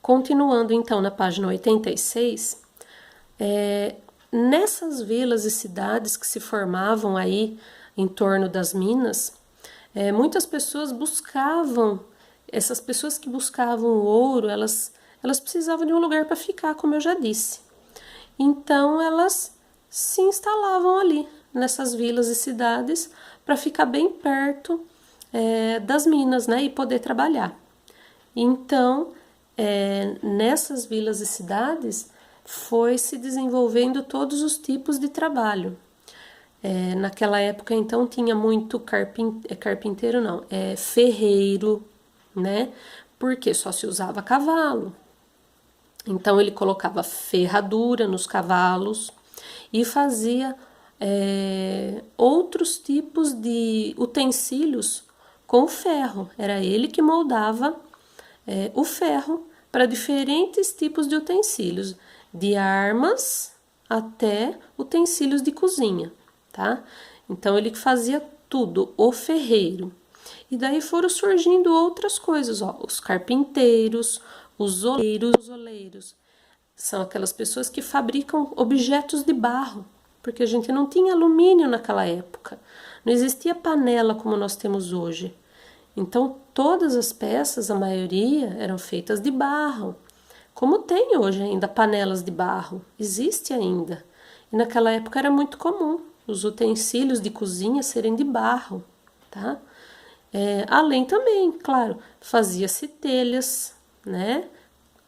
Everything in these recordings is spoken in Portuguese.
Continuando então na página 86, nessas vilas e cidades que se formavam aí em torno das minas, muitas pessoas buscavam, essas pessoas que buscavam o ouro, elas precisavam de um lugar para ficar, como eu já disse. Então elas se instalavam ali, nessas vilas e cidades, para ficar bem perto das minas, né, e poder trabalhar. Então, nessas vilas e cidades, foi se desenvolvendo todos os tipos de trabalho. Naquela época, então, tinha muito carpinteiro, não, ferreiro, né? Porque só se usava cavalo. Então, ele colocava ferradura nos cavalos e fazia outros tipos de utensílios com ferro. Era ele que moldava o ferro para diferentes tipos de utensílios, de armas até utensílios de cozinha, tá? Então ele fazia tudo, o ferreiro. E daí foram surgindo outras coisas, ó, os carpinteiros, os oleiros são aquelas pessoas que fabricam objetos de barro, porque a gente não tinha alumínio naquela época, não existia panela como nós temos hoje. Então, todas as peças, a maioria, eram feitas de barro. Como tem hoje ainda panelas de barro, existe ainda. E naquela época era muito comum os utensílios de cozinha serem de barro, tá? Além também, claro, fazia-se telhas, né?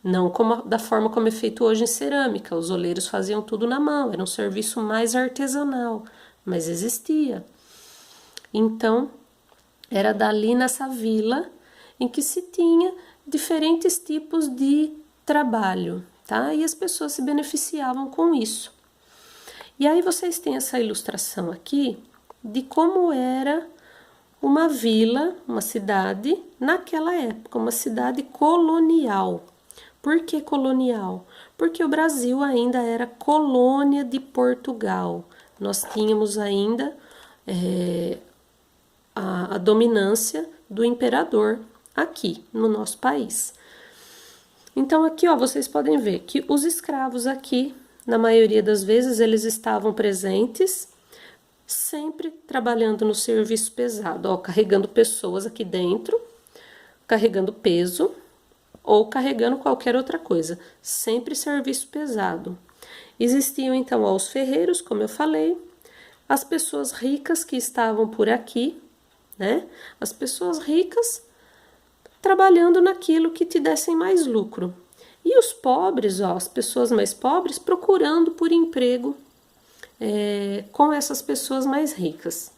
Não da forma como é feito hoje em cerâmica. Os oleiros faziam tudo na mão, era um serviço mais artesanal, mas existia. Então, era dali nessa vila em que se tinha diferentes tipos de trabalho, tá? E as pessoas se beneficiavam com isso. E aí vocês têm essa ilustração aqui de como era uma vila, uma cidade naquela época, uma cidade colonial. Por que colonial? Porque o Brasil ainda era colônia de Portugal. Nós tínhamos ainda a dominância do imperador aqui no nosso país. Então aqui, ó, vocês podem ver que os escravos aqui, na maioria das vezes, eles estavam presentes, sempre trabalhando no serviço pesado, ó, carregando pessoas aqui dentro, carregando peso ou carregando qualquer outra coisa, sempre serviço pesado. Existiam então ó, os ferreiros, como eu falei, as pessoas ricas que estavam por aqui, né? As pessoas ricas trabalhando naquilo que te dessem mais lucro. E os pobres, ó, as pessoas mais pobres, procurando por emprego com essas pessoas mais ricas.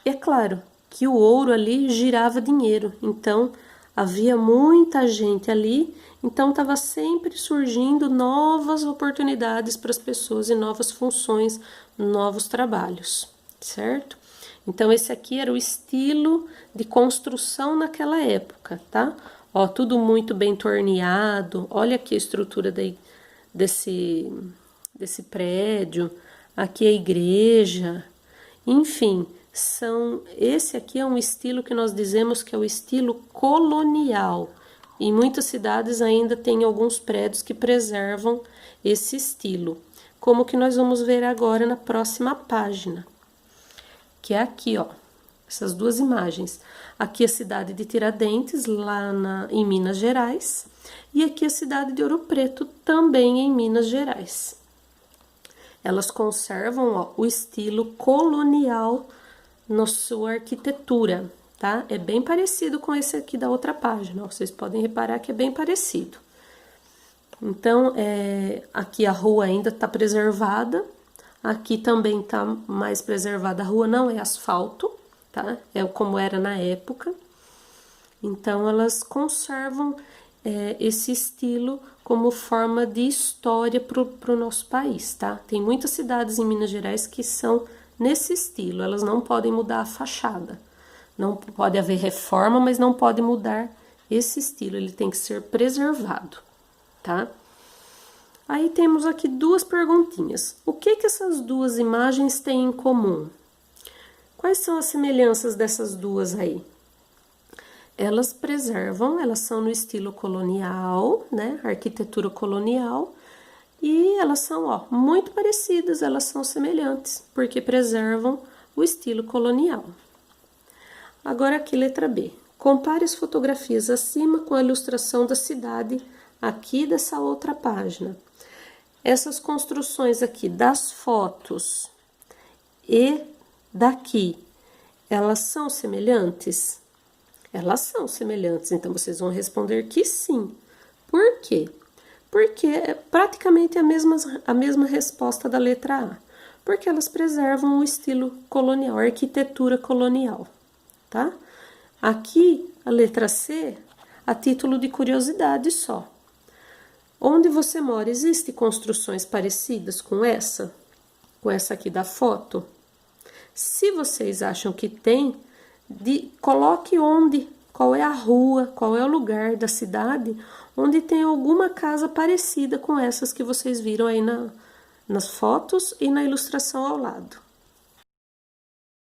É claro que o ouro ali girava dinheiro, então havia muita gente ali, então estava sempre surgindo novas oportunidades para as pessoas e novas funções, novos trabalhos, certo? Então esse aqui era o estilo de construção naquela época, tá? Ó, tudo muito bem torneado. Olha aqui a estrutura desse prédio. Aqui a igreja. Enfim, esse aqui é um estilo que nós dizemos que é o estilo colonial. Em muitas cidades ainda tem alguns prédios que preservam esse estilo, como que nós vamos ver agora na próxima página, que é aqui, ó, essas duas imagens. Aqui a cidade de Tiradentes, lá em Minas Gerais, e aqui a cidade de Ouro Preto, também em Minas Gerais. Elas conservam, ó, o estilo colonial na sua arquitetura, tá? É bem parecido com esse aqui da outra página, ó, vocês podem reparar que é bem parecido. Então, aqui a rua ainda está preservada, aqui também está mais preservada a rua, não é asfalto, tá? É como era na época. Então, elas conservam esse estilo como forma de história para o nosso país, tá? Tem muitas cidades em Minas Gerais que são nesse estilo, elas não podem mudar a fachada. Não pode haver reforma, mas não pode mudar esse estilo, ele tem que ser preservado, tá? Aí temos aqui duas perguntinhas. O que essas duas imagens têm em comum? Quais são as semelhanças dessas duas aí? elas preservam, elas são no estilo colonial, né? Arquitetura colonial. E elas são, ó, muito parecidas, elas são semelhantes, porque preservam o estilo colonial. Agora aqui, letra B. Compare as fotografias acima com a ilustração da cidade aqui dessa outra página. Essas construções aqui das fotos e daqui, elas são semelhantes? Elas são semelhantes, então vocês vão responder que sim. Por quê? Porque é praticamente a mesma resposta da letra A. Porque elas preservam o estilo colonial, a arquitetura colonial, tá? Aqui, a letra C, a título de curiosidade só. Onde você mora, existem construções parecidas com essa? Com essa aqui da foto? Se vocês acham que tem, coloque onde, qual é a rua, qual é o lugar da cidade onde tem alguma casa parecida com essas que vocês viram aí nas fotos e na ilustração ao lado.